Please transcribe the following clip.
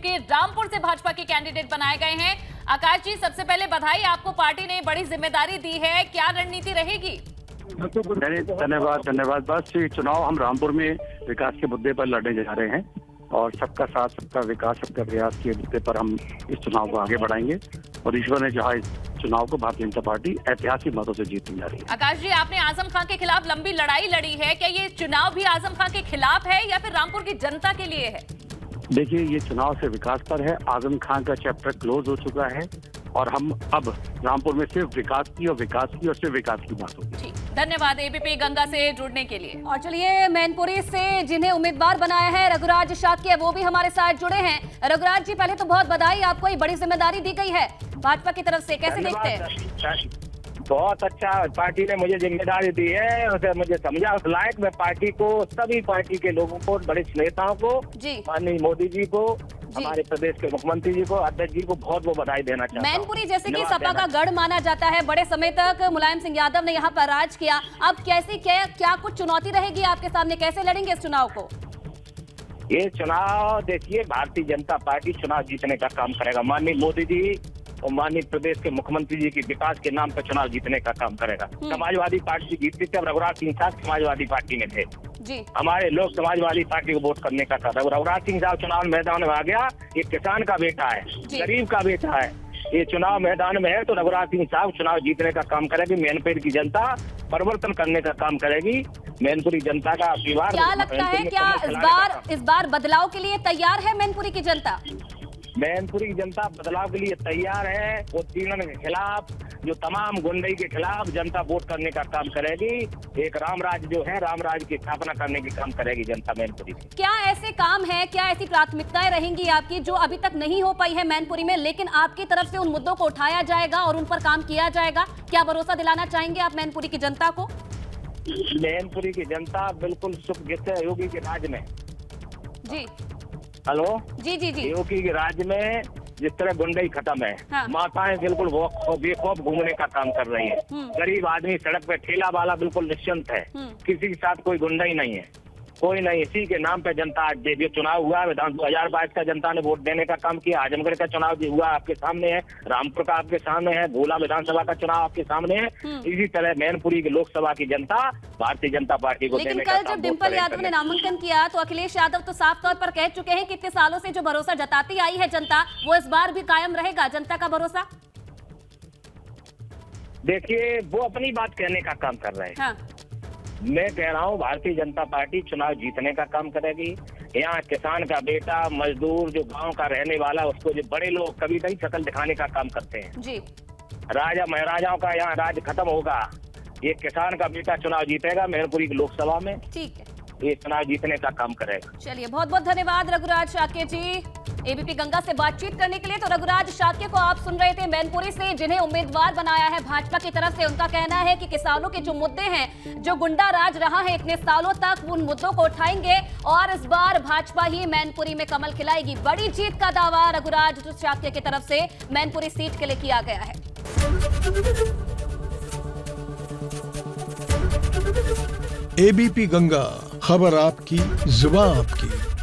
के रामपुर से भाजपा के कैंडिडेट बनाए गए हैं। आकाश जी, सबसे पहले बधाई, आपको पार्टी ने बड़ी जिम्मेदारी दी है, क्या रणनीति रहेगी? धन्यवाद। बस ये चुनाव हम रामपुर में विकास के मुद्दे पर लड़ने जा रहे हैं और सबका साथ, सबका विकास, सबका प्रयास के मुद्दे पर हम इस चुनाव को आगे बढ़ाएंगे और ईश्वर ने जहाँ इस चुनाव को भारतीय जनता पार्टी ऐतिहासिक मतों से जीतने जा रही है। आकाश जी, आपने आजम खान के खिलाफ लंबी लड़ाई लड़ी है, क्या ये चुनाव भी आजम खान के खिलाफ है या फिर रामपुर की जनता के लिए है? देखिए, ये चुनाव से विकास पर है। आजम खान का चैप्टर क्लोज हो चुका है और हम अब रामपुर में सिर्फ विकास की और सिर्फ विकास की बात होगी। धन्यवाद एबीपी गंगा से जुड़ने के लिए। और चलिए, मैनपुरी से जिन्हें उम्मीदवार बनाया है रघुराज शाक्य, वो भी हमारे साथ जुड़े हैं। रघुराज जी, पहले तो बहुत बधाई, आपको ये बड़ी जिम्मेदारी दी गई है भाजपा की तरफ से, कैसे देखते हैं? बहुत अच्छा, पार्टी ने मुझे जिम्मेदारी दी है, उसे मुझे समझा उस लायक। मैं पार्टी को, सभी पार्टी के लोगों को, बड़े नेताओं को, माननीय मोदी जी को, हमारे प्रदेश के मुख्यमंत्री जी को, अध्यक्ष जी को बहुत बधाई देना चाहता हूं। मैनपुरी जैसे कि सपा का गढ़ माना जाता है, बड़े समय तक मुलायम सिंह यादव ने यहाँ पर राज किया, अब कैसी क्या कुछ चुनौती रहेगी आपके सामने, कैसे लड़ेंगे इस चुनाव को? ये चुनाव देखिए, भारतीय जनता पार्टी चुनाव जीतने का काम करेगा। माननीय मोदी जी और माननीय प्रदेश के मुख्यमंत्री जी की विकास के नाम पर चुनाव जीतने का काम करेगा। समाजवादी पार्टी जीतती थी, अब रघुराज सिंह साहब समाजवादी पार्टी में थे जी। हमारे लोग समाजवादी पार्टी को वोट करने का था। रघुराज सिंह साहब चुनाव मैदान में आ गया, ये किसान का बेटा है, गरीब का बेटा है, ये चुनाव मैदान में है, तो रघुराज सिंह साहब चुनाव जीतने का काम करेगी। मैनपुरी की जनता परिवर्तन करने का काम करेगी। मैनपुरी जनता का आशीर्वाद। क्या लगता है, क्या इस बार बदलाव के लिए तैयार है मैनपुरी की जनता? मैनपुरी की जनता बदलाव के लिए तैयार है। उत्पीड़न के खिलाफ, जो तमाम गुंडई के खिलाफ जनता वोट करने का काम करेगी। एक रामराज जो है, रामराज की स्थापना करने की काम करेगी जनता मैनपुरी की। क्या ऐसे काम है, क्या ऐसी प्राथमिकताएं रहेंगी आपकी जो अभी तक नहीं हो पाई है मैनपुरी में, लेकिन आपकी तरफ से उन मुद्दों को उठाया जाएगा और उन पर काम किया जाएगा? क्या भरोसा दिलाना चाहेंगे आप मैनपुरी की जनता को? मैनपुरी की जनता बिल्कुल सुख जिससे योगी के राज में। जी हेलो जी। योगी के राज्य में जिस तरह गुंडई खत्म है, हाँ। माताएं बिल्कुल बेखौफ घूमने का काम कर रही है। गरीब आदमी सड़क पे, ठेला वाला बिल्कुल निश्चिंत है, किसी के साथ कोई गुंडई नहीं है, कोई नहीं। इसी के नाम पे जनता आज जो चुनाव हुआ है, 2022 का जनता ने वोट देने का काम किया। आजमगढ़ का चुनाव जो हुआ आपके सामने है, रामपुर का आपके सामने है, भोला विधानसभा का चुनाव आपके सामने है। इसी तरह मैनपुरी की लोकसभा की जनता भारतीय जनता पार्टी को लेकिन कल जब डिम्पल यादव ने नामांकन किया तो अखिलेश यादव तो साफ तौर पर कह चुके हैं कि इतने सालों से जो भरोसा जताती आई है जनता, वो इस बार भी कायम रहेगा, जनता का भरोसा। देखिए, वो अपनी बात कहने का काम कर रहे हैं। हाँ। मैं कह रहा हूँ भारतीय जनता पार्टी चुनाव जीतने का काम करेगी। यहाँ किसान का बेटा, मजदूर, जो गांव का रहने वाला, उसको जो बड़े लोग कभी नहीं शकल दिखाने का काम करते हैं जी। राजा महाराजाओं का यहाँ राज खत्म होगा। ये किसान का बेटा चुनाव जीतेगा मैनपुरी की लोकसभा में, ठीक है, ये चुनाव जीतने का काम करेगा। चलिए, बहुत बहुत धन्यवाद रघुराज शाक्य जी एबीपी गंगा से बातचीत करने के लिए। तो रघुराज शाक्य को आप सुन रहे थे मैनपुरी से, जिन्हें उम्मीदवार बनाया है भाजपा की तरफ से। उनका कहना है कि किसानों के जो मुद्दे हैं, जो गुंडा राज रहा है इतने सालों तक, उन मुद्दों को उठाएंगे और इस बार भाजपा ही मैनपुरी में कमल खिलाएगी। बड़ी जीत का दावा रघुराज शाक्य की तरफ से मैनपुरी सीट के लिए किया गया है। एबीपी गंगा, खबर आपकी, जुबान आपकी।